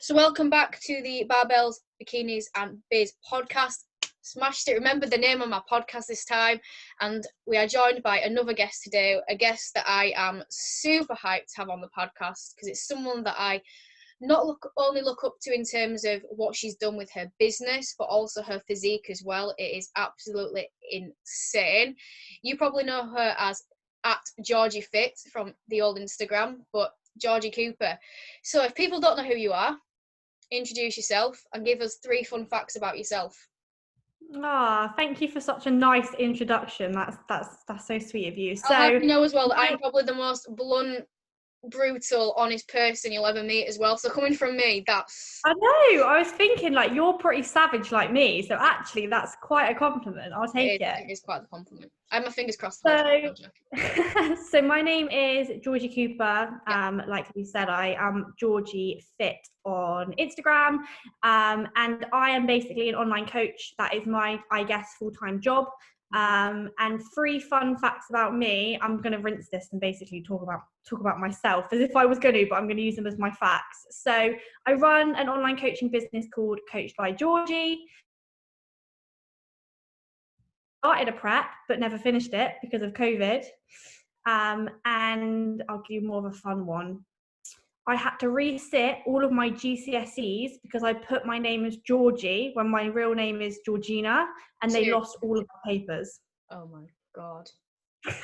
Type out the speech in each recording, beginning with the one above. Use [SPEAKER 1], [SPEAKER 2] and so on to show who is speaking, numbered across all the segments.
[SPEAKER 1] So welcome back to the Barbells, Bikinis and Biz podcast. Smashed it. Remember the name of my podcast this time. And we are joined by another guest today, a guest that I am super hyped to have on the podcast because it's someone that I only look up to in terms of what she's done with her business, but also her physique as well. It is absolutely insane. You probably know her as at Georgie Fit from the old Instagram, but Georgie Cooper. So if people don't know who you are, introduce yourself and give us 3 fun facts about yourself.
[SPEAKER 2] Thank you for such a nice introduction. That's so sweet of you. So
[SPEAKER 1] I'll have you know as well that I'm probably the most blunt, brutal, honest person you'll ever meet as well. So coming from me, that's...
[SPEAKER 2] I know. I was thinking like you're pretty savage like me. So actually, that's quite a compliment. I'll take it.
[SPEAKER 1] It is quite a compliment. I have my fingers crossed.
[SPEAKER 2] So my name is Georgie Cooper. Like you said, I am Georgie Fit on Instagram. And I am basically an online coach. That is my, I guess, full-time job. And 3 fun facts about me. I'm going to rinse this and basically talk about myself as if I was going to, but I'm going to use them as my facts. So I run an online coaching business called Coached by Georgie. Started a prep, but never finished it because of COVID. And I'll give you more of a fun one. I had to resit all of my GCSEs because I put my name as Georgie when my real name is Georgina, and they lost all of my papers.
[SPEAKER 1] Oh my God.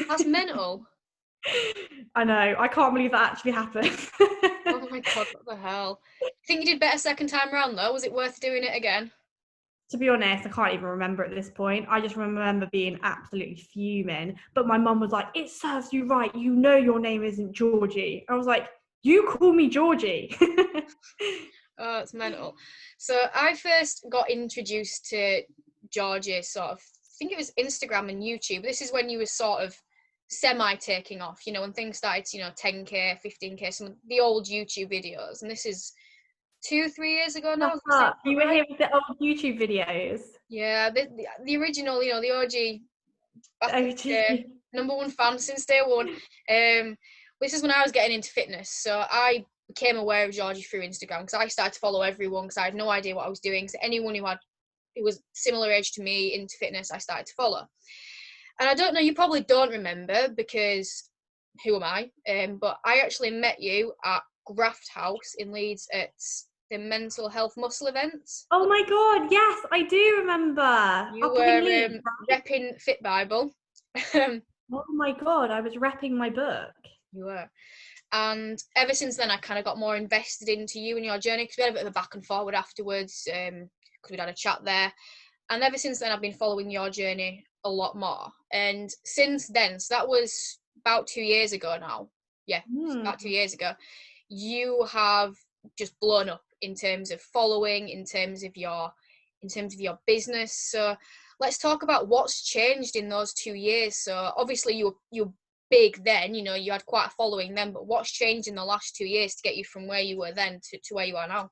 [SPEAKER 1] That's mental.
[SPEAKER 2] I know. I can't believe that actually happened.
[SPEAKER 1] Oh my God, what the hell? Think you did better second time round though? Was it worth doing it again?
[SPEAKER 2] To be honest, I can't even remember at this point. I just remember being absolutely fuming. But my mum was like, it serves you right. You know your name isn't Georgie. I was like, you call me Georgie.
[SPEAKER 1] Oh, it's mental. So I first got introduced to Georgie sort of, I think it was Instagram and YouTube. This is when you were sort of semi-taking off, you know, when things started, you know, 10K, 15K, some of the old YouTube videos. And this is 2-3 years ago now.
[SPEAKER 2] You were here with the old YouTube videos.
[SPEAKER 1] Yeah, the original, you know, the OG. Number 1 fan since day one. This is when I was getting into fitness. So I became aware of Georgie through Instagram because I started to follow everyone because I had no idea what I was doing. So anyone who was similar age to me into fitness, I started to follow. And I don't know, you probably don't remember because who am I? But I actually met you at Graft House in Leeds at the mental health muscle events.
[SPEAKER 2] Oh my God, yes, I do remember.
[SPEAKER 1] You were repping Fit Bible.
[SPEAKER 2] Oh my God, I was repping my book.
[SPEAKER 1] You were. And ever since then, I kind of got more invested into you and your journey because we had a bit of a back and forward afterwards because we'd had a chat there. And ever since then, I've been following your journey a lot more. And since then, so that was about 2 years ago now. Yeah, about 2 years ago. You have just blown up in terms of following, in terms of your business. So let's talk about what's changed in those 2 years. So obviously you're big then, you know, you had quite a following then, but what's changed in the last 2 years to get you from where you were then to where you are now?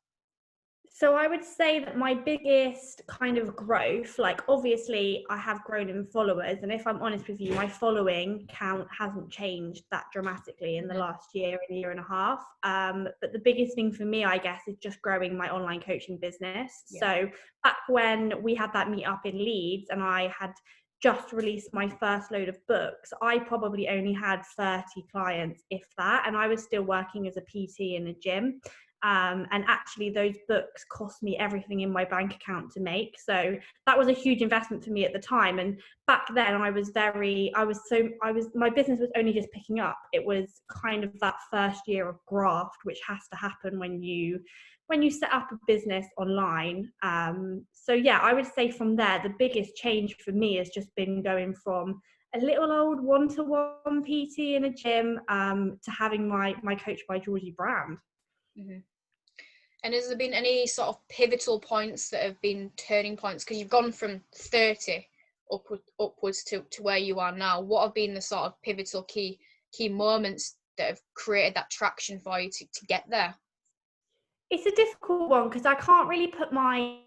[SPEAKER 2] So I would say that my biggest kind of growth, like obviously I have grown in followers, and if I'm honest with you, my following count hasn't changed that dramatically in the last year and a half. But the biggest thing for me, I guess, is just growing my online coaching business. Yeah. So back when we had that meet up in Leeds and I had just released my first load of books, I probably only had 30 clients, if that, and I was still working as a PT in a gym. And actually those books cost me everything in my bank account to make. So that was a huge investment for me at the time. And back then my business was only just picking up. It was kind of that first year of graft, which has to happen when you set up a business online. So yeah, I would say from there, the biggest change for me has just been going from a little old one-to-one PT in a gym to having my Coached by Georgie brand.
[SPEAKER 1] Mm-hmm. And has there been any sort of pivotal points that have been turning points? Because you've gone from 30 upwards to where you are now. What have been the sort of pivotal key moments that have created that traction for you to get there?
[SPEAKER 2] It's a difficult one because I can't really put my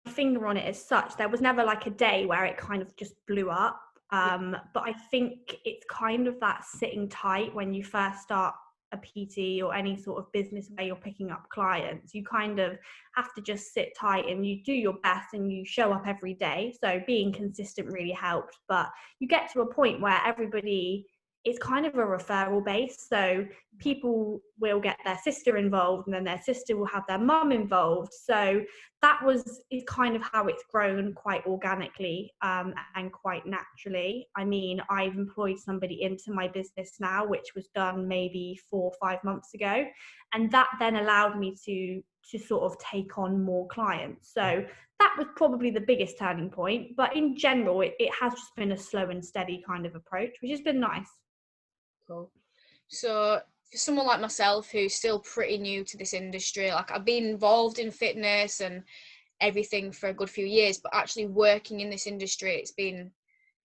[SPEAKER 2] finger on it as such. There was never like a day where it kind of just blew up. But I think it's kind of that sitting tight when you first start a PT or any sort of business where you're picking up clients. You kind of have to just sit tight and you do your best and you show up every day. So being consistent really helps, but you get to a point where everybody, it's kind of a referral base. So people will get their sister involved and then their sister will have their mum involved. So is kind of how it's grown quite organically and quite naturally. I mean, I've employed somebody into my business now, which was done maybe 4 or 5 months ago. And that then allowed me to sort of take on more clients. So that was probably the biggest turning point. But in general, it has just been a slow and steady kind of approach, which has been nice.
[SPEAKER 1] Cool. So for someone like myself who's still pretty new to this industry, like I've been involved in fitness and everything for a good few years, but actually working in this industry, it's been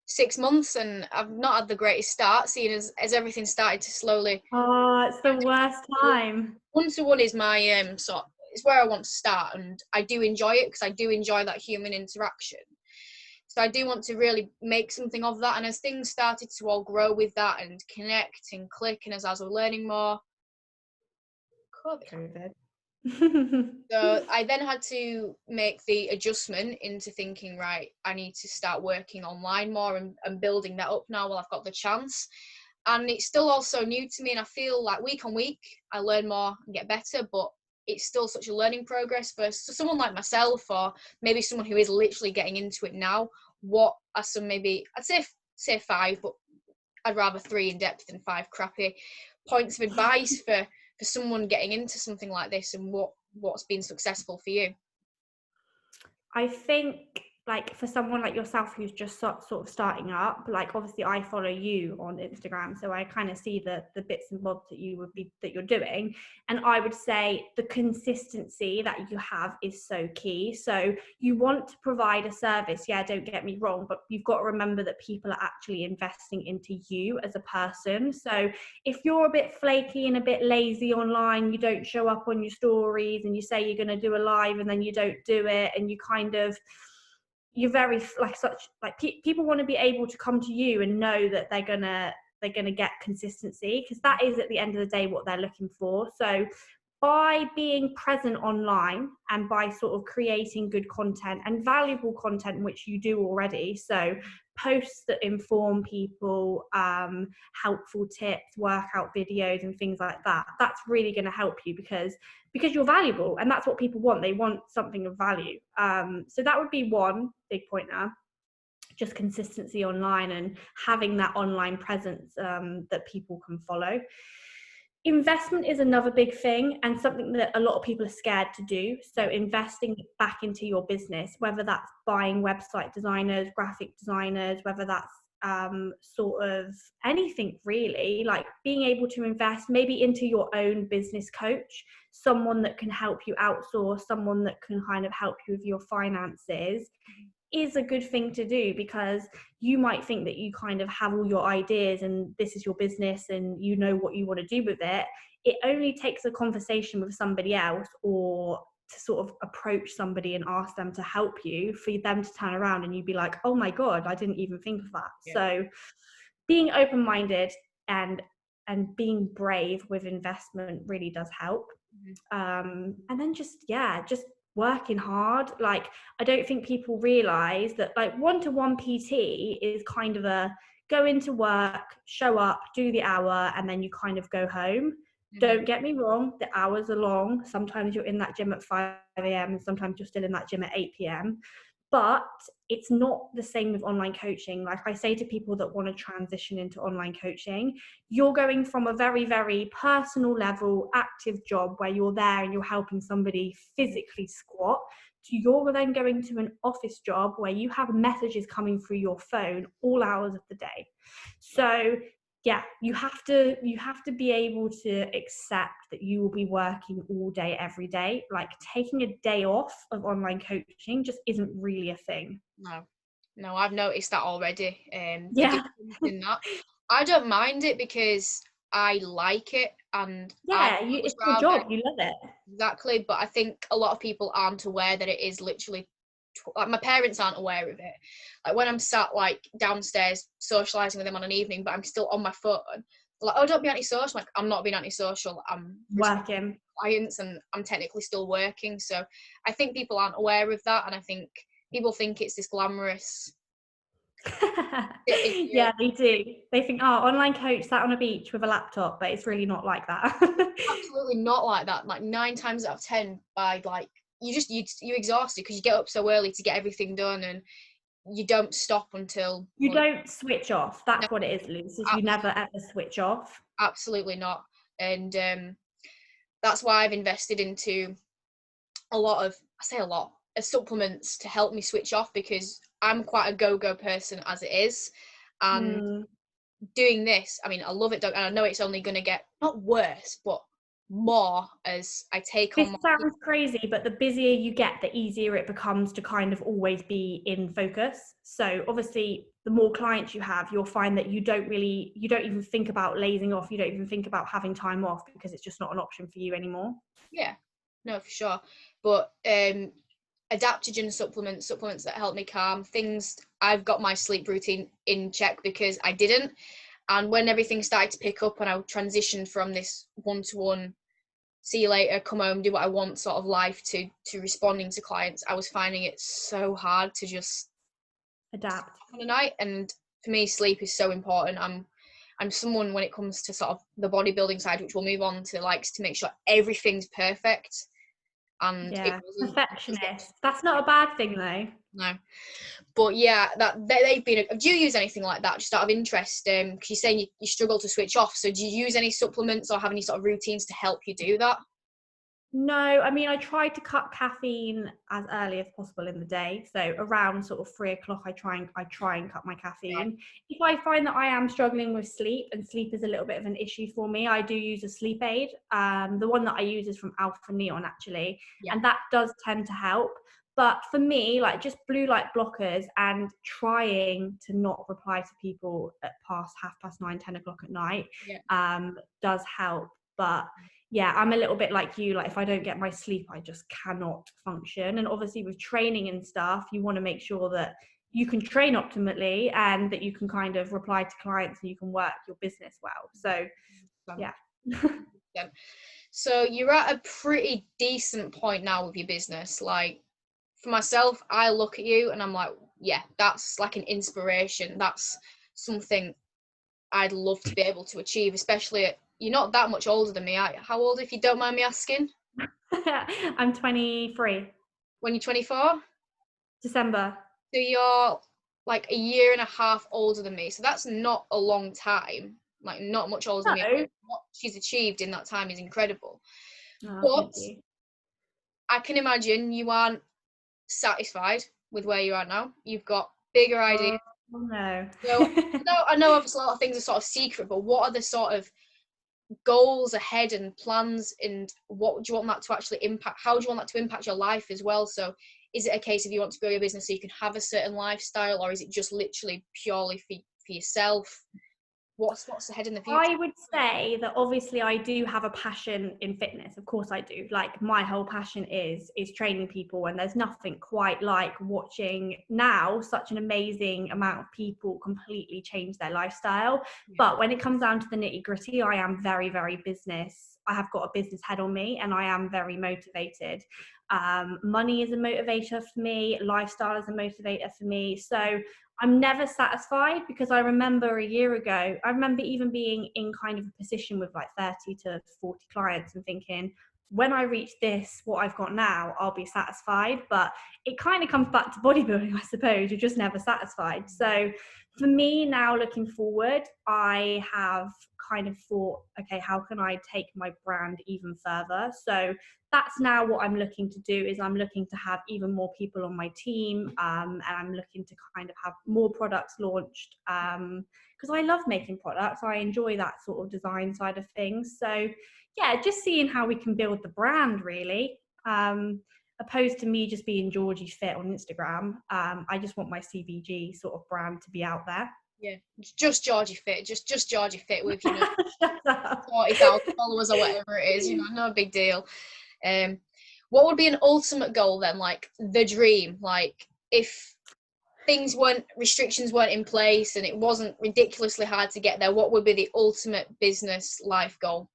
[SPEAKER 1] 6 months and I've not had the greatest start, seeing as everything started to slowly.
[SPEAKER 2] Oh, it's the worst time.
[SPEAKER 1] 1-to-1 is my it's where I want to start, and I do enjoy it because I do enjoy that human interaction. So I do want to really make something of that. And as things started to all grow with that and connect and click, and as I was learning more, COVID. So I then had to make the adjustment into thinking, right, I need to start working online more and building that up now while I've got the chance. And it's still also new to me, and I feel like week on week I learn more and get better, but it's still such a learning progress for someone like myself, or maybe someone who is literally getting into it now. What are some, maybe I'd say 5, but I'd rather 3 in depth than 5 crappy points of advice for someone getting into something like this, and what's been successful for you?
[SPEAKER 2] I think, like, for someone like yourself who's just sort of starting up, like, obviously I follow you on Instagram, so I kind of see the bits and bobs that you're doing, and I would say the consistency that you have is so key. So you want to provide a service, yeah, don't get me wrong, but you've got to remember that people are actually investing into you as a person. So if you're a bit flaky and a bit lazy online, you don't show up on your stories, and you say you're going to do a live and then you don't do it, and you're very people want to be able to come to you and know that they're gonna get consistency, because that is at the end of the day what they're looking for. So by being present online and by sort of creating good content and valuable content, which you do already, so posts that inform people, helpful tips, workout videos and things like that, that's really going to help you because you're valuable, and that's what people want. They want something of value. So that would be one big pointer, just consistency online and having that online presence that people can follow. Investment is another big thing, and something that a lot of people are scared to do. So investing back into your business, whether that's buying website designers, graphic designers, whether that's sort of anything really, like being able to invest maybe into your own business coach, someone that can help you outsource, someone that can kind of help you with your finances, is a good thing to do, because you might think that you kind of have all your ideas and this is your business and you know what you want to do with it. It only takes a conversation with somebody else, or to sort of approach somebody and ask them to help you, for them to turn around and you'd be like, oh my God, I didn't even think of that. Yeah. So being open-minded and being brave with investment really does help. And then just working hard. Like, I don't think people realize that, like, 1-to-1 PT is kind of a go into work, show up, do the hour, and then you kind of go home. Don't get me wrong, the hours are long. Sometimes you're in that gym at 5 a.m. and sometimes you're still in that gym at 8 p.m. But it's not the same with online coaching. Like I say to people that want to transition into online coaching, you're going from a very, very personal level, active job where you're there and you're helping somebody physically squat, to you're then going to an office job where you have messages coming through your phone all hours of the day. So yeah, you have to be able to accept that you will be working all day, every day. Like, taking a day off of online coaching just isn't really a thing.
[SPEAKER 1] No, I've noticed that already.
[SPEAKER 2] Yeah.
[SPEAKER 1] In that. I don't mind it because I like it, and
[SPEAKER 2] it's your job, you love it.
[SPEAKER 1] Exactly, but I think a lot of people aren't aware that it is literally like, my parents aren't aware of it. Like, when I'm sat like downstairs socializing with them on an evening, but I'm still on my phone, like, oh, don't be antisocial. Like, I'm not being antisocial. I'm
[SPEAKER 2] Working.
[SPEAKER 1] clients and I'm technically still working. So I think people aren't aware of that, and I think people think it's this glamorous.
[SPEAKER 2] Yeah, they do. They think, oh, online coach sat on a beach with a laptop, but it's really not like that.
[SPEAKER 1] Absolutely not like that. Like 9 times out of 10, by like you're exhausted because you get up so early to get everything done, and you don't stop until
[SPEAKER 2] You don't switch off.
[SPEAKER 1] No,
[SPEAKER 2] That's what it is, Luce, is you never ever switch off.
[SPEAKER 1] absolutely not. And that's why I've invested into a lot of, I say a lot, of supplements to help me switch off, because I'm quite a go-go person as it is. And doing this, I mean, I love it, and I know it's only going to get, not worse, but more as I take on.
[SPEAKER 2] This sounds crazy, but the busier you get, the easier it becomes to kind of always be in focus. So obviously, the more clients you have, you'll find that you don't even think about lazing off. You don't even think about having time off, because it's just not an option for you anymore.
[SPEAKER 1] Yeah, no, for sure. But adaptogen supplements that help me calm things. I've got my sleep routine in check because I didn't. And when everything started to pick up and I transitioned from this one-to-one, see you later, come home, do what I want sort of life to responding to clients, I was finding it so hard to just
[SPEAKER 2] adapt
[SPEAKER 1] on a night. And for me, sleep is so important. I'm someone, when it comes to sort of the bodybuilding side, which we'll move on to, likes to make sure everything's perfect. And
[SPEAKER 2] yeah, perfectionist. That's not a bad thing though.
[SPEAKER 1] No, but yeah, that they've been. Do you use anything like that, just out of interest? Because you're saying you struggle to switch off. So do you use any supplements or have any sort of routines to help you do that?
[SPEAKER 2] No, I mean, I try to cut caffeine as early as possible in the day. So around sort of 3 o'clock, I try and cut my caffeine. Yeah. If I find that I am struggling with sleep, and sleep is a little bit of an issue for me, I do use a sleep aid. The one that I use is from Alpha Neon, actually, and that does tend to help. But for me, like, just blue light blockers and trying to not reply to people at past 9:30, 10 o'clock at night does help. But yeah, I'm a little bit like you. Like, if I don't get my sleep, I just cannot function. And obviously with training and stuff, you want to make sure that you can train optimally and that you can kind of reply to clients and you can work your business well. So yeah.
[SPEAKER 1] So you're at a pretty decent point now with your business. Like, for myself, I look at you and I'm like, yeah, that's like an inspiration. That's something I'd love to be able to achieve, especially you're not that much older than me. How old, if you don't mind me asking?
[SPEAKER 2] I'm 23.
[SPEAKER 1] When you're 24?
[SPEAKER 2] December.
[SPEAKER 1] So you're like a year and a half older than me. So that's not a long time. Like, not much older than me. What she's achieved in that time is incredible. But I can imagine you aren't satisfied with where you are now. You've got bigger ideas.
[SPEAKER 2] Oh, no.
[SPEAKER 1] So I know obviously a lot of things are sort of secret, but what are the sort of goals ahead and plans, and what do you want that to actually impact? How do you want that to impact your life as well? So is it a case of you want to grow your business so you can have a certain lifestyle, or is it just literally purely for yourself? What's ahead in the future?
[SPEAKER 2] I would say that obviously I do have a passion in fitness. Of course I do. Like, my whole passion is training people, and there's nothing quite like watching now such an amazing amount of people completely change their lifestyle. Yeah. But when it comes down to the nitty-gritty, I am very, very business. I have got a business head on me, and I am very motivated. Money is a motivator for me. Lifestyle is a motivator for me. So I'm never satisfied, because I remember a year ago, I remember even being in kind of a position with like 30 to 40 clients and thinking, when I reach this, what I've got now, I'll be satisfied. But it kind of comes back to bodybuilding, I suppose. You're just never satisfied. So for me now, looking forward, I have kind of thought, okay, how can I take my brand even further? So that's now what I'm looking to do, is I'm looking to have even more people on my team, and I'm looking to kind of have more products launched, because I love making products. I enjoy that sort of design side of things. So yeah, just seeing how we can build the brand, really, opposed to me just being Georgie Fit on Instagram. I just want my CBG sort of brand to be out there.
[SPEAKER 1] Yeah, just Georgie Fit, just Georgie Fit with, 40,000 followers or whatever it is, no big deal. What would be an ultimate goal then, like the dream? Like, if restrictions weren't in place and it wasn't ridiculously hard to get there, what would be the ultimate business life goal?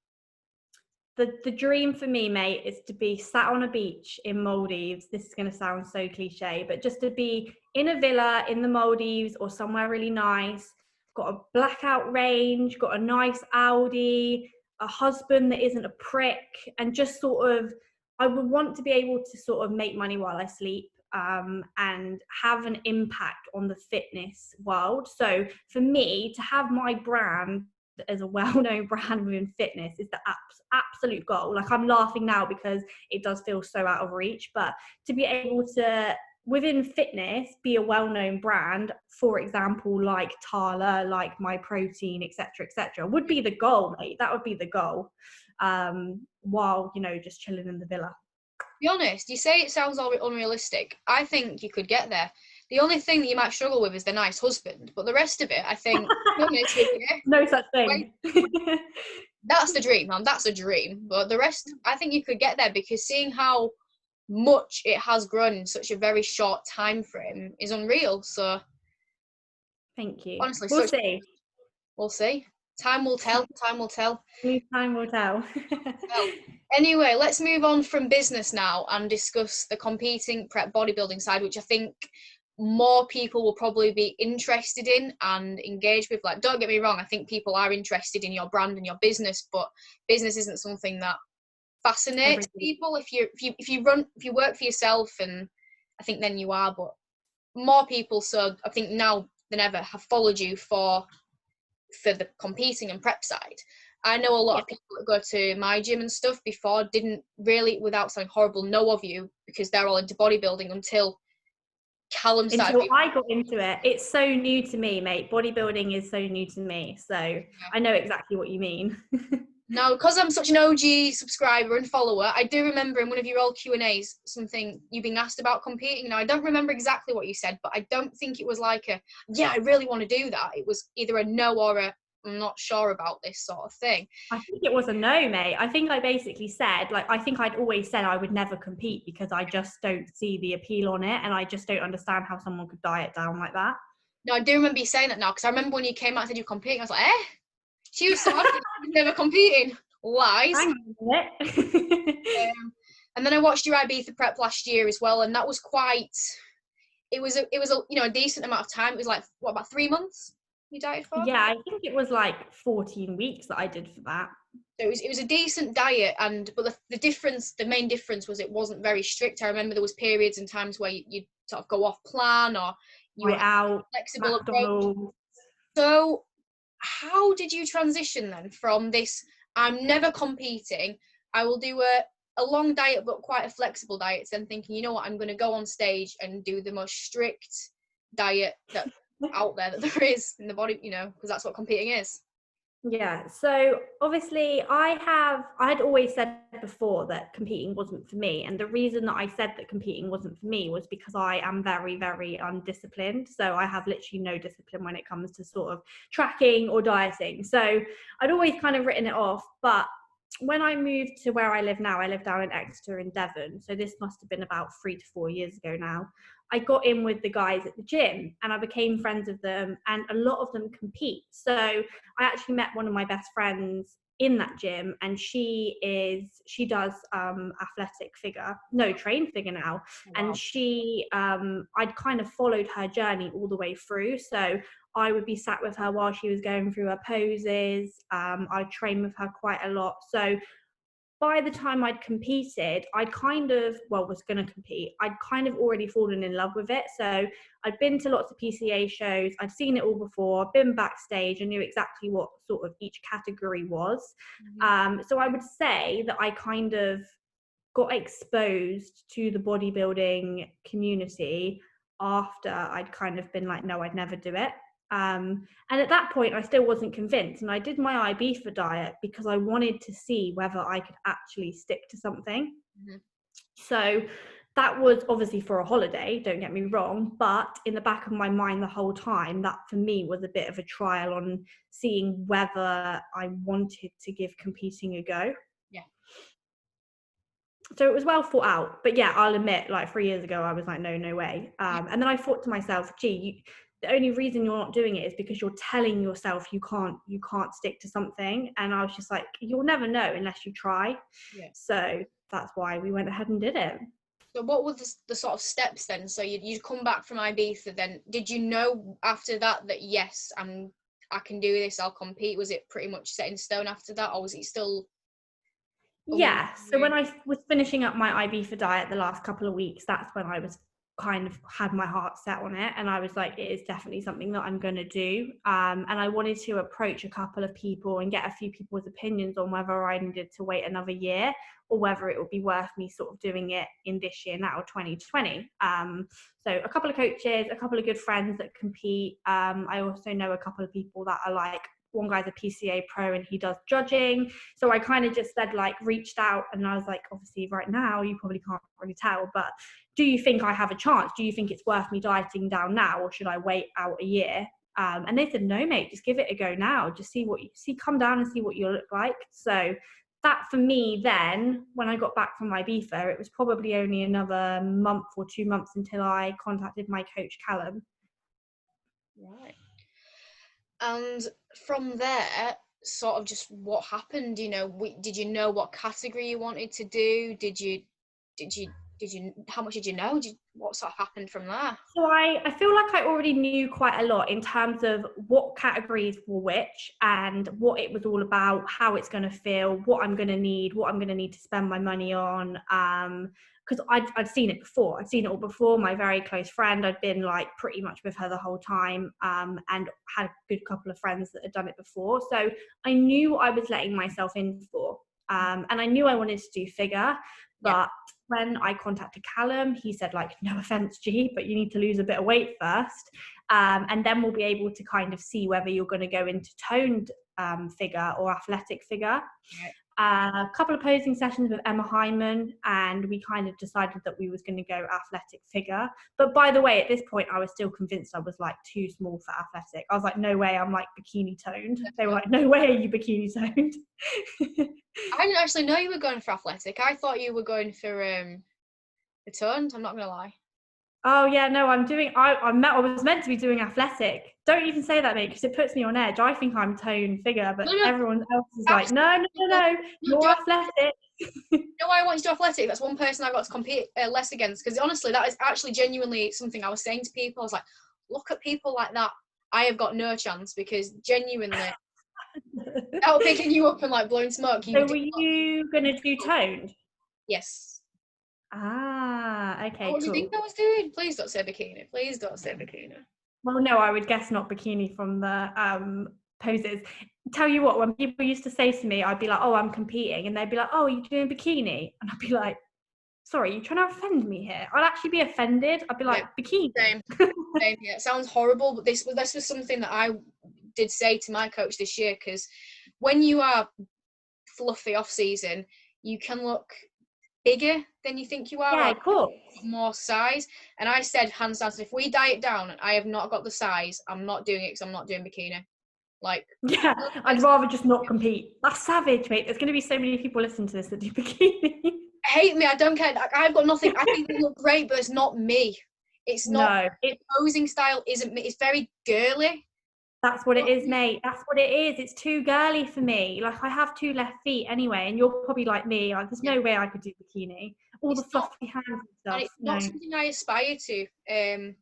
[SPEAKER 2] The dream for me, mate, is to be sat on a beach in Maldives. This is going to sound so cliche, but just to be in a villa in the Maldives or somewhere really nice, got a blackout range, got a nice Audi, a husband that isn't a prick, and just sort of, I would want to be able to sort of make money while I sleep, and have an impact on the fitness world. So for me, to have my brand as a well-known brand within fitness is the absolute goal. Like, I'm laughing now because it does feel so out of reach, but to be able to, within fitness, be a well-known brand, for example, like Tala, like My Protein, etc., would be the goal, mate. That would be the goal, while, you know, just chilling in the villa.
[SPEAKER 1] Be honest, you say it sounds all unrealistic. I think you could get there. The only thing that you might struggle with is the nice husband, but the rest of it, I think,
[SPEAKER 2] no such thing.
[SPEAKER 1] That's the dream, man. That's a dream. But the rest, I think you could get there, because seeing how much it has grown in such a very short time frame is unreal. So,
[SPEAKER 2] thank you.
[SPEAKER 1] Honestly,
[SPEAKER 2] we'll see.
[SPEAKER 1] We'll see. Time will tell. Time will tell.
[SPEAKER 2] Time will tell.
[SPEAKER 1] Anyway, let's move on from business now and discuss the competing prep bodybuilding side, which I think more people will probably be interested in and engaged with. Like, don't get me wrong, I think people are interested in your brand and your business, but business isn't something that fascinates people. If you work for yourself, and I think then you are, but more people, so I think now than ever, have followed you for the competing and prep side. I know a lot of people that go to my gym and stuff before didn't really, without sounding horrible, know of you, because they're all into bodybuilding until Callum started.
[SPEAKER 2] Until I got into it. It's so new to me, mate. Bodybuilding is so new to me. So I know exactly what you mean.
[SPEAKER 1] Now, because I'm such an OG subscriber and follower, I do remember in one of your old Q&As something you being asked about competing. Now, I don't remember exactly what you said, but I don't think it was like a, yeah, I really want to do that. It was either a no or a, I'm not sure about this sort of thing.
[SPEAKER 2] I think it was a no, mate. I think I basically said, like, I think I'd always said I would never compete because I just don't see the appeal on it, and I just don't understand how someone could diet down like that.
[SPEAKER 1] No, I do remember you saying that now, because I remember when you came out and said you were competing, I was like, eh? She was so happy she was never competing. Lies.
[SPEAKER 2] Hang on a minute.
[SPEAKER 1] And then I watched your Ibiza prep last year as well, and that was quite. It was a a decent amount of time. It was like, what, about 3 months you dieted for?
[SPEAKER 2] Yeah, I think it was like 14 weeks that I did for that.
[SPEAKER 1] So it was a decent diet, but the main difference was it wasn't very strict. I remember there was periods and times where you'd sort of go off plan, or you were
[SPEAKER 2] out,
[SPEAKER 1] flexible approach. So how did you transition then from this, I'm never competing, I will do a long diet but quite a flexible diet, to then thinking, you know what, I'm going to go on stage and do the most strict diet that out there that there is in the body, because that's what competing is?
[SPEAKER 2] Yeah, so obviously I'd always said before that competing wasn't for me, and the reason that I said that competing wasn't for me was because I am very, very undisciplined. So I have literally no discipline when it comes to sort of tracking or dieting. So I'd always kind of written it off. But when I moved to where I live now, I live down in Exeter in Devon, so this must have been about 3 to 4 years ago now. I got in with the guys at the gym and I became friends with them, and a lot of them compete. So I actually met one of my best friends in that gym, and she does train figure now. Wow. And she I'd kind of followed her journey all the way through. So I would be sat with her while she was going through her poses. I'd train with her quite a lot. So by the time I'd competed, I'd kind of already fallen in love with it. So I'd been to lots of PCA shows, I'd seen it all before, been backstage, and knew exactly what sort of each category was. Mm-hmm. So I would say that I kind of got exposed to the bodybuilding community after I'd kind of been like, no, I'd never do it. And at that point I still wasn't convinced, and I did my Ibiza diet because I wanted to see whether I could actually stick to something. Mm-hmm. So that was obviously for a holiday, don't get me wrong, but in the back of my mind the whole time, that for me was a bit of a trial on seeing whether I wanted to give competing a go. So it was well thought out. But yeah, I'll admit, like 3 years ago, I was like, no way. And then I thought to myself, gee, the only reason you're not doing it is because you're telling yourself you can't stick to something. And I was just like, you'll never know unless you try.
[SPEAKER 1] Yeah.
[SPEAKER 2] So that's why we went ahead and did it.
[SPEAKER 1] So what were the sort of steps then? So you'd come back from Ibiza, then did you know after that that yes, I can do this, I'll compete? Was it pretty much set in stone after that, or was it still
[SPEAKER 2] Yeah, so when I was finishing up my Ibiza diet the last couple of weeks, that's when I was kind of had my heart set on it, and I was like, it is definitely something that I'm going to do. And I wanted to approach a couple of people and get a few people's opinions on whether I needed to wait another year or whether it would be worth me sort of doing it in this year now, 2020. So a couple of coaches, a couple of good friends that compete. I also know a couple of people that are like, one guy's a PCA pro and he does judging. So I kind of just said, like, reached out, and I was like, obviously right now you probably can't really tell, but do you think I have a chance? Do you think it's worth me dieting down now, or should I wait out a year? And they said, no, mate, just give it a go now. Just see what you see, come down and see what you look like. So that for me, then when I got back from Ibiza, it was probably only another month or 2 months until I contacted my coach, Callum.
[SPEAKER 1] Right. And from there, sort of just what happened, you know, did you know what category you wanted to do? Did you, how much did you know? What sort of happened from there?
[SPEAKER 2] So I feel like I already knew quite a lot in terms of what categories were which and what it was all about, how it's going to feel, what I'm going to need, what I'm going to need to spend my money on. Because I'd seen it before. I'd seen it all before. My very close friend, I'd been like pretty much with her the whole time, and had a good couple of friends that had done it before. So I knew what I was letting myself in for. And I knew I wanted to do figure, but when I contacted Callum, he said, like, no offense, G, but you need to lose a bit of weight first. And then we'll be able to kind of see whether you're going to go into toned figure or athletic figure.
[SPEAKER 1] Right.
[SPEAKER 2] A couple of posing sessions with Emma Hyman, and we kind of decided that we was going to go athletic figure. But by the way, at this point, I was still convinced I was like too small for athletic. I was like, no way, I'm like bikini toned. They were like, no way are you bikini toned.
[SPEAKER 1] I didn't actually know you were going for athletic. I thought you were going for toned, I'm not gonna lie.
[SPEAKER 2] Oh yeah, no, I was meant to be doing athletic. Don't even say that, mate, because it puts me on edge. I think I'm tone figure, but
[SPEAKER 1] No,
[SPEAKER 2] everyone else is like, no, you're athletic.
[SPEAKER 1] You know why I want you to do athletic? That's one person I got to compete less against, because honestly, that is actually genuinely something I was saying to people. I was like, look at people like that. I have got no chance, because genuinely, without picking you up and like blowing smoke,
[SPEAKER 2] So were you going to do toned?
[SPEAKER 1] Yes.
[SPEAKER 2] Ah, okay,
[SPEAKER 1] What do you
[SPEAKER 2] cool.
[SPEAKER 1] think I was doing? Please don't say bikini. Please don't say bikini.
[SPEAKER 2] Well, no, I would guess not bikini from the poses. Tell you what, when people used to say to me, I'd be like, oh, I'm competing. And they'd be like, oh, are you doing bikini? And I'd be like, sorry, you're trying to offend me here. I'd actually be offended. I'd be like, bikini.
[SPEAKER 1] Same. Yeah, it sounds horrible, but this was something that I did say to my coach this year, because when you are fluffy off season, you can look bigger than you think you are.
[SPEAKER 2] Yeah, cool.
[SPEAKER 1] More size. And I said, hands down, if we diet down and I have not got the size, I'm not doing it, because I'm not doing bikini. Like,
[SPEAKER 2] yeah, I'd rather just not compete. That's savage, mate. There's going to be so many people listening to this that do bikini.
[SPEAKER 1] Hate me, I don't care. I've got nothing. I think they look great, but it's not me. It's not.
[SPEAKER 2] No,
[SPEAKER 1] posing style isn't me. It's very girly.
[SPEAKER 2] That's what it is, mate. That's what it is. It's too girly for me. Like, I have 2 left feet anyway, and you're probably like me. Like, there's no way I could do bikini. All the fluffy hands and stuff.
[SPEAKER 1] And it's not something I aspire to.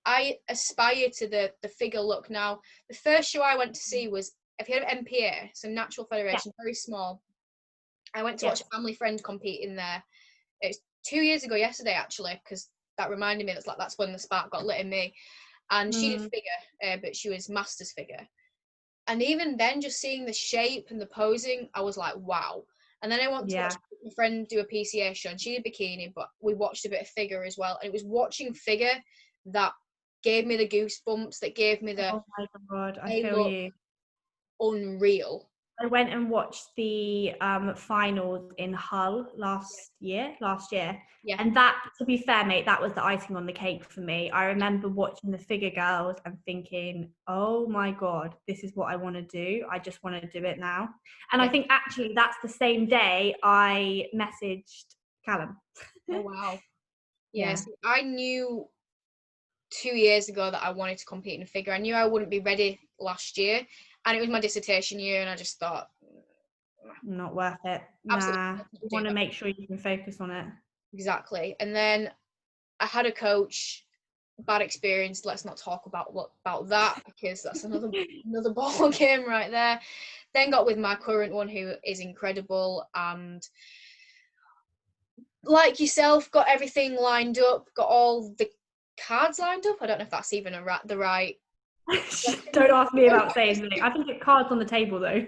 [SPEAKER 1] I aspire to the figure look. Now, the first show I went to see was, have you heard of MPA? So Natural Federation, very small. I went to watch a family friend compete in there. It's 2 years ago yesterday, actually, because that reminded me that's when the spark got lit in me. And she did figure, but she was masters figure. And even then, just seeing the shape and the posing, I was like, wow. And then I went to watch my friend do a PCA show, and she did bikini, but we watched a bit of figure as well. And it was watching figure that gave me the goosebumps, that gave me the,
[SPEAKER 2] oh my God, I feel you.
[SPEAKER 1] Unreal.
[SPEAKER 2] I went and watched the finals in Hull last year.
[SPEAKER 1] Yeah.
[SPEAKER 2] And that, to be fair, mate, that was the icing on the cake for me. I remember watching the figure girls and thinking, oh my God, this is what I want to do. I just want to do it now. And I think actually that's the same day I messaged Callum.
[SPEAKER 1] Oh wow.
[SPEAKER 2] Yeah.
[SPEAKER 1] Yes, I knew 2 years ago that I wanted to compete in a figure. I knew I wouldn't be ready last year, and it was my dissertation year, and I just thought,
[SPEAKER 2] Not worth it.
[SPEAKER 1] absolutely
[SPEAKER 2] Nah.
[SPEAKER 1] not
[SPEAKER 2] You
[SPEAKER 1] do
[SPEAKER 2] want to
[SPEAKER 1] that.
[SPEAKER 2] make sure you can focus on it.
[SPEAKER 1] Exactly. And then I had a coach, bad experience. Let's not talk about that, because that's another ball game right there. Then got with my current one, who is incredible, and like yourself, got everything lined up, got all the cards lined up. I don't know if that's even the right.
[SPEAKER 2] Don't ask me about saying something. I think it's cards on the table though.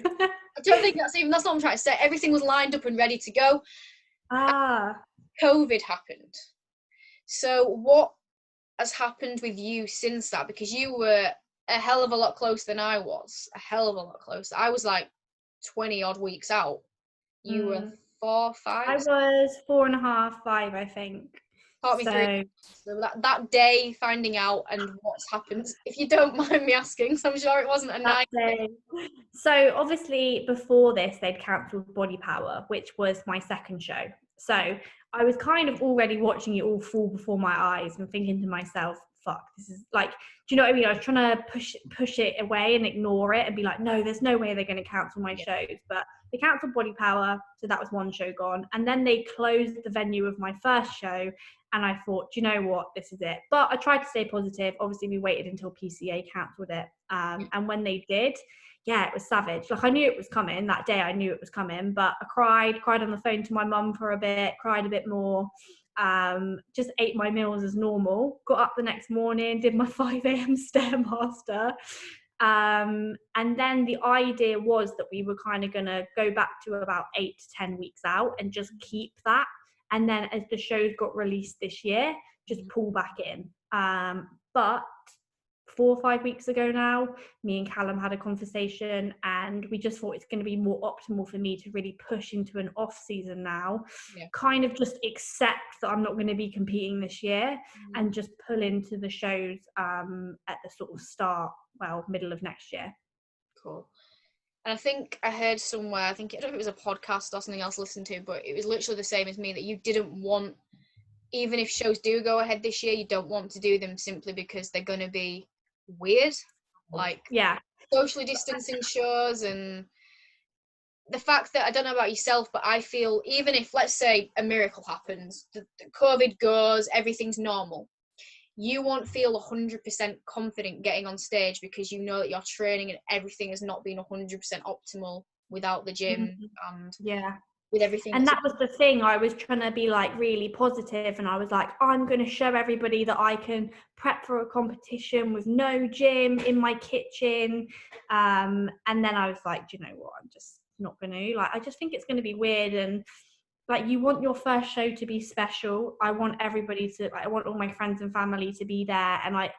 [SPEAKER 1] I don't think that's what I'm trying to say. Everything was lined up and ready to go.
[SPEAKER 2] Ah.
[SPEAKER 1] COVID happened. So what has happened with you since that? Because you were a hell of a lot closer than I was. A hell of a lot closer. I was like 20 odd weeks out. You were 4, 5.
[SPEAKER 2] I was 4.5, 5, I think.
[SPEAKER 1] Talk me through. So that day, finding out and what's happened, if you don't mind me asking, so I'm sure it wasn't a nice day.
[SPEAKER 2] So obviously before this, they'd cancelled Body Power, which was my second show. So I was kind of already watching it all fall before my eyes and thinking to myself, fuck, this is like, do you know what I mean? I was trying to push it away and ignore it and be like, no, there's no way they're going to cancel my shows. But they cancelled Body Power, so that was one show gone. And then they closed the venue of my first show. And I thought, do you know what, this is it. But I tried to stay positive. Obviously, we waited until PCA cancelled it. And when they did, yeah, it was savage. Like, I knew it was coming. That day I knew it was coming. But I cried on the phone to my mum for a bit, cried a bit more. Just ate my meals as normal. Got up the next morning, did my 5 a.m. Stairmaster. And then the idea was that we were kind of going to go back to about 8 to 10 weeks out and just keep that. And then as the shows got released this year, just pull back in. But 4 or 5 weeks ago now, me and Callum had a conversation and we just thought it's going to be more optimal for me to really push into an off season now, kind of just accept that I'm not going to be competing this year and just pull into the shows at the sort of middle of next year.
[SPEAKER 1] Cool. And I think I heard somewhere, I don't know if it was a podcast or something else I listened to, but it was literally the same as me, that you didn't want, even if shows do go ahead this year, you don't want to do them simply because they're going to be weird, like socially distancing shows. And the fact that, I don't know about yourself, but I feel even if, let's say, a miracle happens, the COVID goes, everything's normal, you won't feel 100% confident getting on stage because you know that your training and everything has not been 100% optimal without the gym and with everything.
[SPEAKER 2] And that was the thing. I was trying to be like really positive, and I was like, I'm going to show everybody that I can prep for a competition with no gym in my kitchen. And then I was like, do you know what? I'm just not going to. Like, I just think it's going to be weird. And like, you want your first show to be special. I want everybody to, I want all my friends and family to be there. And I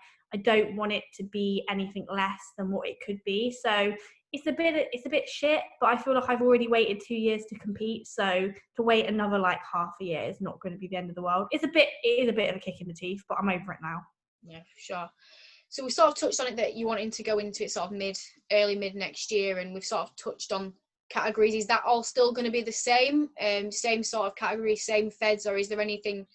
[SPEAKER 2] don't want it to be anything less than what it could be. So it's a bit shit, but I feel like I've already waited 2 years to compete. So to wait another like half a year is not going to be the end of the world. It is a bit of a kick in the teeth, but I'm over it now.
[SPEAKER 1] Yeah, for sure. So we sort of touched on it that you wanting to go into it sort of early mid next year, and we've sort of touched on categories. Is that all still going to be the same sort of categories, same feds, or is there anything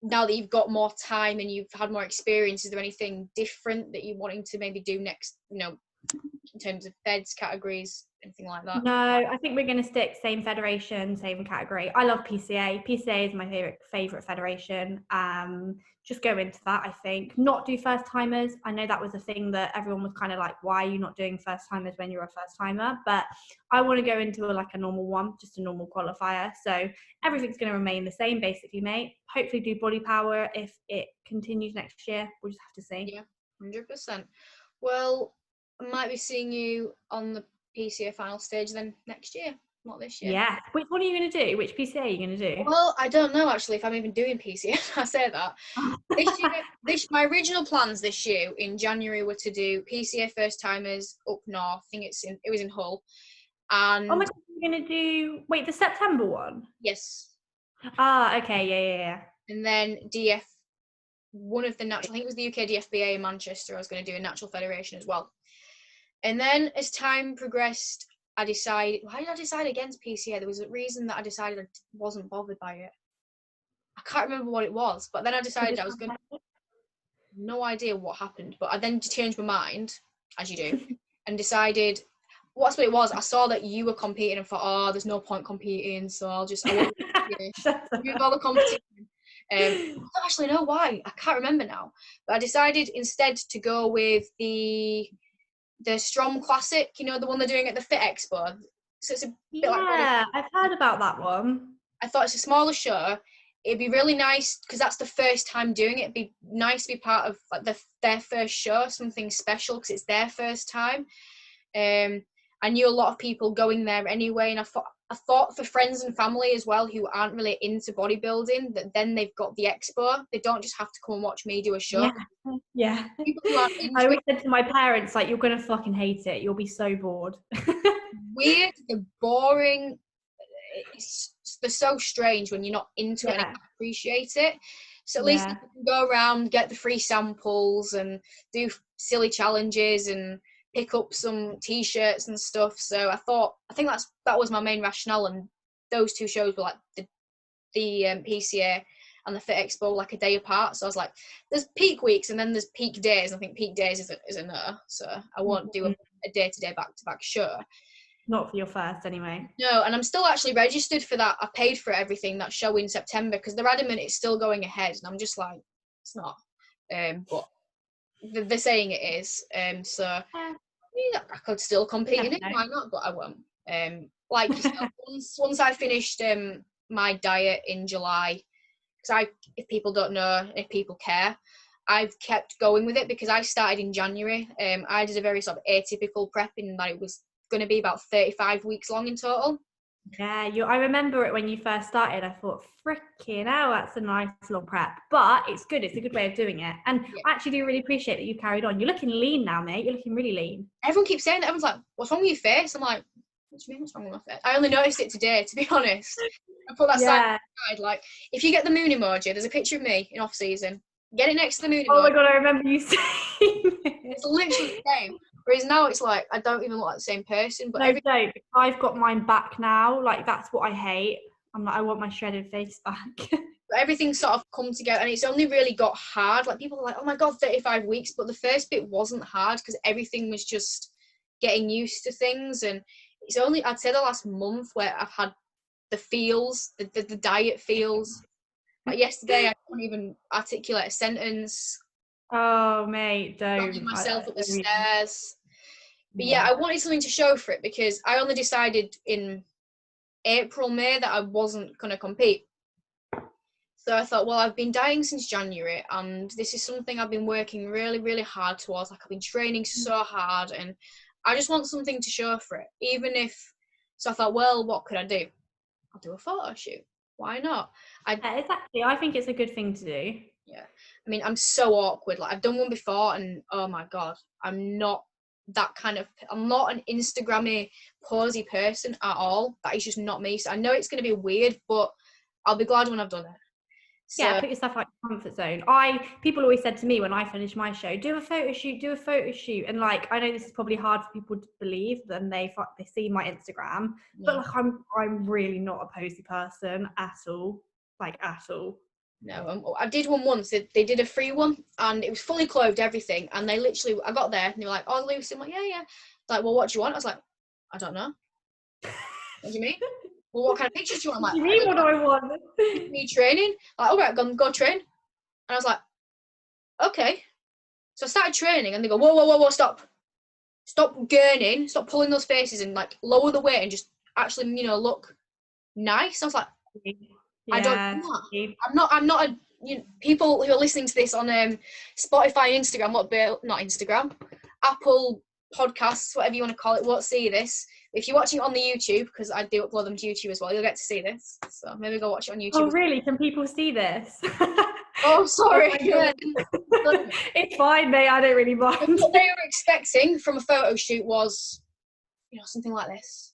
[SPEAKER 1] now that you've got more time and you've had more experience, is there anything different that you're wanting to maybe do next, in terms of feds, categories, anything like that?
[SPEAKER 2] No, I think we're going to stick same federation, same category. I love PCA. PCA is my favorite federation. Just go into that, I think. Not do first timers. I know that was a thing that everyone was kind of like, why are you not doing first timers when you're a first timer? But I want to go into a normal one, just a normal qualifier. So everything's going to remain the same, basically, mate. Hopefully do body power if it continues next year. We'll just have to see.
[SPEAKER 1] Yeah, 100%. Well, I might be seeing you on the PCA final stage then next year, not this year.
[SPEAKER 2] Yeah. Which one are you going to do? Which PCA are you going to do?
[SPEAKER 1] Well, I don't know actually if I'm even doing PCA. I say that. This year, my original plans this year in January were to do PCA first timers up north. I think it was in Hull. And
[SPEAKER 2] oh my god, you're going to do the September one?
[SPEAKER 1] Yes.
[SPEAKER 2] Ah, okay, yeah.
[SPEAKER 1] And then DF, one of the natural, I think it was the UK DFBA in Manchester. I was going to do a natural federation as well. And then as time progressed, why did I decide against PCA? There was a reason that I decided I wasn't bothered by it. can't remember what it was, but then I decided I was going to, no idea what happened, but I then changed my mind, as you do, and decided, what it was, I saw that you were competing and thought, oh, there's no point competing, so I won't move all the competition. I don't actually know why, I can't remember now, but I decided instead to go with the Strom Classic, you know, the one they're doing at the Fit Expo. So it's a bit like
[SPEAKER 2] I've heard about that one.
[SPEAKER 1] I thought it's a smaller show. It'd be really nice because that's the first time doing it. It'd be nice to be part of like their first show, something special because it's their first time. I knew a lot of people going there anyway, and I thought for friends and family as well who aren't really into bodybuilding, that then they've got the expo. They don't just have to come and watch me do a show.
[SPEAKER 2] Yeah.
[SPEAKER 1] People who aren't into
[SPEAKER 2] I always said to my parents, like, you're gonna fucking hate it. You'll be so bored.
[SPEAKER 1] Weird, they're boring. They're so strange when you're not into it and you appreciate it. So at least you can go around, get the free samples and do silly challenges and pick up some t-shirts and stuff. So I think that was my main rationale, and those two shows were like the PCA and the Fit Expo like a day apart. So I was like, there's peak weeks and then there's peak days. I think peak days is a no, so I won't do a day-to-day back-to-back show.
[SPEAKER 2] Not for your first anyway.
[SPEAKER 1] No, and I'm still actually registered for that. I paid for everything, that show in September, because they're adamant it's still going ahead, and I'm just like, it's not. But they're saying it is. So yeah, I could still compete in it. Why not? But I won't. Like yourself, once I finished my diet in July, because if people don't know, if people care, I've kept going with it because I started in January. I did a very sort of atypical prep in that it was going to be about 35 weeks long in total.
[SPEAKER 2] Yeah, I remember it when you first started. I thought, freaking hell, that's a nice long prep. But it's good. It's a good way of doing it. And I actually do really appreciate that you carried on. You're looking lean now, mate. You're looking really lean.
[SPEAKER 1] Everyone keeps saying that. Everyone's like, what's wrong with your face? I'm like, what do you mean what's wrong with my face? I only noticed it today, to be honest. I put that side, like, if you get the moon emoji, there's a picture of me in off season. Get it next to the moon emoji.
[SPEAKER 2] Oh my God, I remember you saying it.
[SPEAKER 1] It's literally the same. Whereas now it's like, I don't even look like the same person. But
[SPEAKER 2] don't. I've got mine back now. Like, that's what I hate. I'm like, I want my shredded face back.
[SPEAKER 1] But everything sort of come together, and it's only really got hard. Like, people are like, oh my God, 35 weeks. But the first bit wasn't hard because everything was just getting used to things. And it's only, I'd say, the last month where I've had the feels, the diet feels. Like yesterday, I couldn't even articulate a sentence.
[SPEAKER 2] Oh, mate, don't.
[SPEAKER 1] Dragging myself up the stairs. But yeah, I wanted something to show for it because I only decided in April, May that I wasn't going to compete. So I thought, well, I've been dieting since January, and this is something I've been working really, really hard towards. Like, I've been training so hard, and I just want something to show for it. So I thought, well, what could I do? I'll do a photo shoot. Why not?
[SPEAKER 2] Exactly. I think it's a good thing to do.
[SPEAKER 1] Yeah. I mean, I'm so awkward. Like, I've done one before, and oh my God, I'm not an Instagrammy posy person at all. That is just not me. So I know it's going to be weird, but I'll be glad when I've done it. So,
[SPEAKER 2] yeah, put yourself out your comfort zone. People always said to me when I finished my show, do a photo shoot. And like, I know this is probably hard for people to believe when they see my Instagram, but like, I'm really not a posy person at all. Like, at all.
[SPEAKER 1] No, I did one once. They did a free one, and it was fully clothed, everything. And they literally, I got there, and they were like, "Oh, Lucy," I'm like, "Yeah." Like, well, what do you want? I was like, "I don't know." What do you mean? Well, what kind of pictures do you want? I'm like,
[SPEAKER 2] what do you mean? What do I want?
[SPEAKER 1] Me training. Like, all right, go train. And I was like, okay. So I started training, and they go, whoa, stop gurning, stop pulling those faces, and like lower the weight, and just actually, look nice. I was like. Yeah, I don't know. I'm not a people who are listening to this on Spotify, Instagram, not Instagram, Apple Podcasts, whatever you want to call it, won't see this. If you're watching it on the YouTube, because I do upload them to YouTube as well, you'll get to see this. So maybe go watch it on YouTube.
[SPEAKER 2] Oh, really? Can people see this?
[SPEAKER 1] Oh, sorry.
[SPEAKER 2] It's fine, mate. I don't really mind.
[SPEAKER 1] What they were expecting from a photo shoot was, something like this.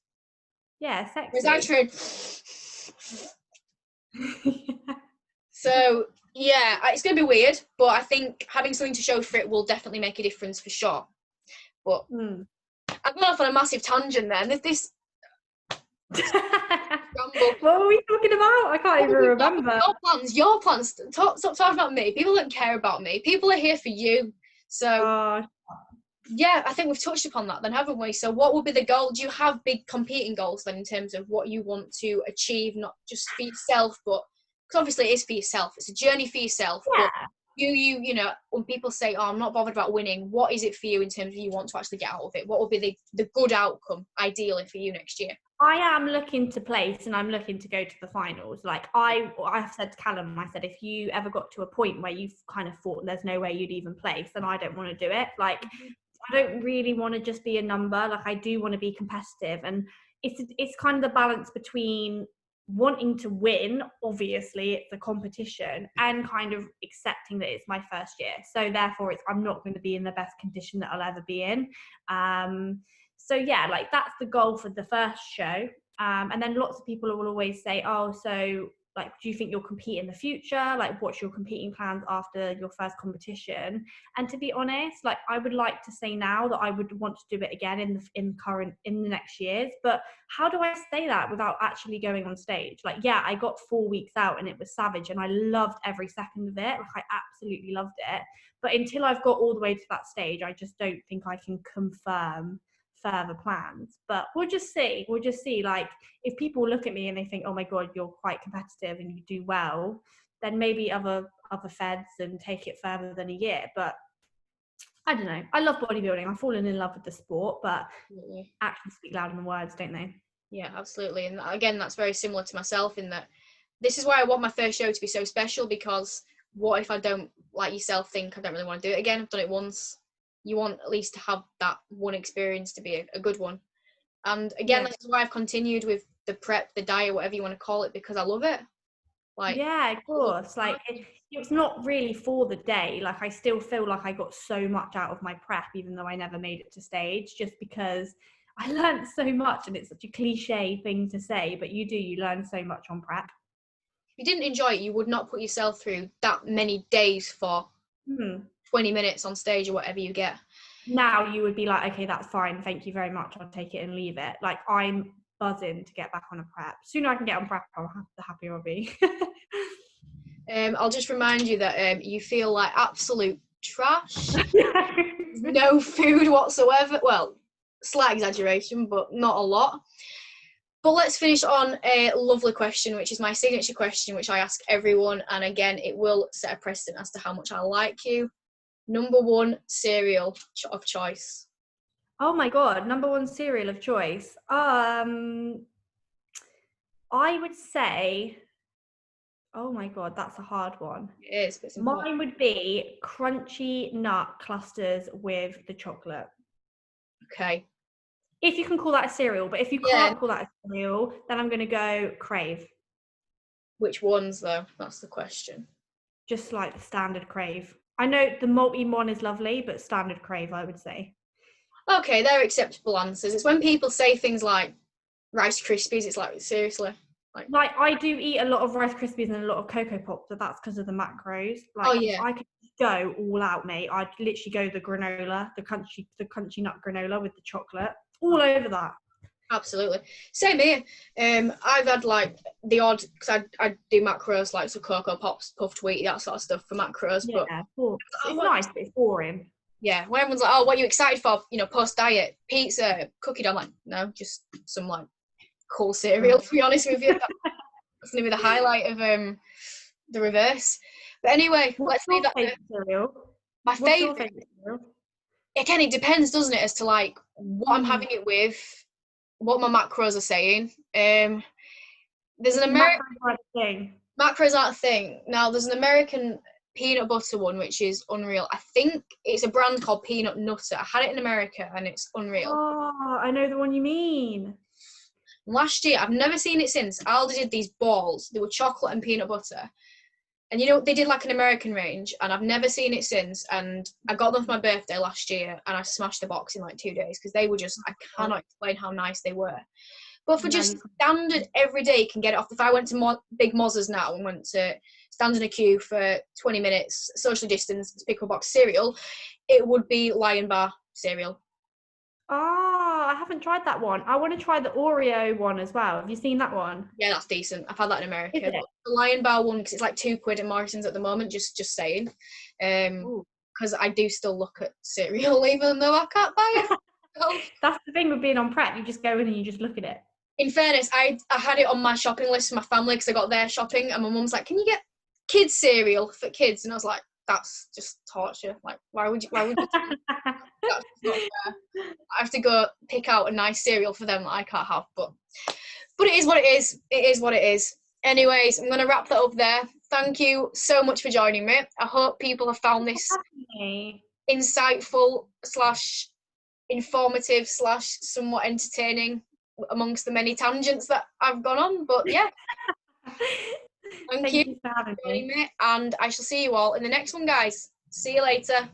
[SPEAKER 2] Yeah, sexy.
[SPEAKER 1] Whereas I trained. So yeah, it's gonna be weird, but I think having something to show for it will definitely make a difference for sure. But I've gone off on a massive tangent then. Scramble.
[SPEAKER 2] What were we talking about? I can't even remember.
[SPEAKER 1] Your plans. Stop talking about me. People don't care about me. People are here for you. So, yeah, I think we've touched upon that then, haven't we? So what would be the goal? Do you have big competing goals then in terms of what you want to achieve, not just for yourself, but because obviously it is for yourself. It's a journey for yourself.
[SPEAKER 2] Yeah.
[SPEAKER 1] But you know, when people say, oh, I'm not bothered about winning, what is it for you in terms of you want to actually get out of it? What would be the good outcome, ideally, for you next year?
[SPEAKER 2] I am looking to place and I'm looking to go to the finals. Like I've said to Callum, I said, if you ever got to a point where you've kind of thought there's no way you'd even place, then I don't want to do it. Like, I don't really want to just be a number. Like, I do want to be competitive. And it's kind of the balance between wanting to win, obviously it's a competition, and kind of accepting that it's my first year. So therefore I'm not going to be in the best condition that I'll ever be in. So yeah, like that's the goal for the first show. And then lots of people will always say, oh, so like, do you think you'll compete in the future? Like, what's your competing plans after your first competition? And to be honest, like, I would like to say now that I would want to do it again in the next years. But how do I say that without actually going on stage? Like, yeah, I got 4 weeks out and it was savage and I loved every second of it. Like, I absolutely loved it. But until I've got all the way to that stage, I just don't think I can confirm further plans. But we'll just see. Like, if people look at me and they think, oh my god, you're quite competitive and you do well, then maybe other feds and take it further than a year. But I don't know, I love bodybuilding. I've fallen in love with the sport, but actions speak louder than words, don't they?
[SPEAKER 1] Yeah, absolutely. And again, that's very similar to myself in that this is why I want my first show to be so special, because what if I don't, like yourself, think I don't really want to do it again? I've done it once. You want at least to have that one experience to be a good one. And again, this is why I've continued with the prep, the diet, whatever you want to call it, because I love it. Like,
[SPEAKER 2] yeah, of course. Like, it's not really for the day. Like, I still feel like I got so much out of my prep, even though I never made it to stage, just because I learned so much. And it's such a cliche thing to say, but you learn so much on prep.
[SPEAKER 1] If you didn't enjoy it, you would not put yourself through that many days for 20 minutes on stage or whatever you get.
[SPEAKER 2] Now you would be like, okay, that's fine, thank you very much, I'll take it and leave it. Like, I'm buzzing to get back on a prep. Sooner I can get on prep, the happier I'll be.
[SPEAKER 1] I'll just remind you that you feel like absolute trash. No food whatsoever. Well, slight exaggeration, but not a lot. But let's finish on a lovely question, which is my signature question, which I ask everyone. And again, it will set a precedent as to how much I like you. Number one cereal of choice.
[SPEAKER 2] Oh my god, number one cereal of choice. I would say, oh my god, that's a hard one.
[SPEAKER 1] It is, but it's
[SPEAKER 2] important. Mine would be crunchy nut clusters with the chocolate.
[SPEAKER 1] Okay.
[SPEAKER 2] If you can call that a cereal, but if you can't call that a cereal, then I'm going to go Crave.
[SPEAKER 1] Which ones, though? That's the question.
[SPEAKER 2] Just like the standard Crave. I know the multi one is lovely, but standard Crave, I would say.
[SPEAKER 1] Okay, they're acceptable answers. It's when people say things like Rice Krispies, it's like, seriously?
[SPEAKER 2] Like I do eat a lot of Rice Krispies and a lot of Cocoa Pops, but that's because of the macros. Like, I could go all out, mate. I'd literally go the granola, the crunchy nut granola with the chocolate, all over that.
[SPEAKER 1] Absolutely. Same here. I've had like the odd, because I do macros like so Cocoa Pops, puffed wheat, that sort of stuff for macros.
[SPEAKER 2] Yeah, but it's nice, but it's boring.
[SPEAKER 1] Yeah, when everyone's like, oh, what are you excited for? You know, post diet, pizza, cookie dough. I'm like, no, just some like cool cereal. To be honest with you, that's gonna be the highlight of the reverse. But anyway, let's leave that.
[SPEAKER 2] Cereal?
[SPEAKER 1] My favorite cereal? Again, it depends, doesn't it, as to like what I'm having it with, what my macros are saying. There's an American macros aren't a thing. Now there's an American peanut butter one which is unreal. I think it's a brand called Peanut Nutter. I had it in America and it's unreal.
[SPEAKER 2] Oh, I know the one you mean.
[SPEAKER 1] Last year, I've never seen it since, Aldi did these balls. They were chocolate and peanut butter. And you know, they did like an American range, and I've never seen it since. And I got them for my birthday last year, and I smashed the box in like 2 days because they were just, I cannot explain how nice they were. But for just standard everyday, you can get it off. If I went to Big Mozza's now and went to stand in a queue for 20 minutes, socially distanced, to pick up a box of cereal, it would be Lion Bar cereal.
[SPEAKER 2] Oh, I haven't tried that one. I want to try the Oreo one as well. Have you seen that one?
[SPEAKER 1] Yeah, that's decent. I've had that in America.
[SPEAKER 2] Is it?
[SPEAKER 1] The Lion Bar one, because it's like £2 in Morrison's at the moment, just saying.
[SPEAKER 2] Ooh.
[SPEAKER 1] Because I do still look at cereal even though I can't buy it.
[SPEAKER 2] That's the thing with being on prep. You just go in and you just look at it.
[SPEAKER 1] In fairness, I had it on my shopping list for my family because I got their shopping, and my mum's like, "Can you get kids cereal for kids?" And I was like, "That's just torture. Like, why would you? That's just not fair. I have to go pick out a nice cereal for them that I can't have." But it is what it is. It is what it is. Anyways, I'm gonna wrap that up there. Thank you so much for joining me. I hope people have found this insightful / informative / somewhat entertaining amongst the many tangents that I've gone on. But yeah, thank you
[SPEAKER 2] for having me.
[SPEAKER 1] And I shall see you all in the next one, guys. See you later.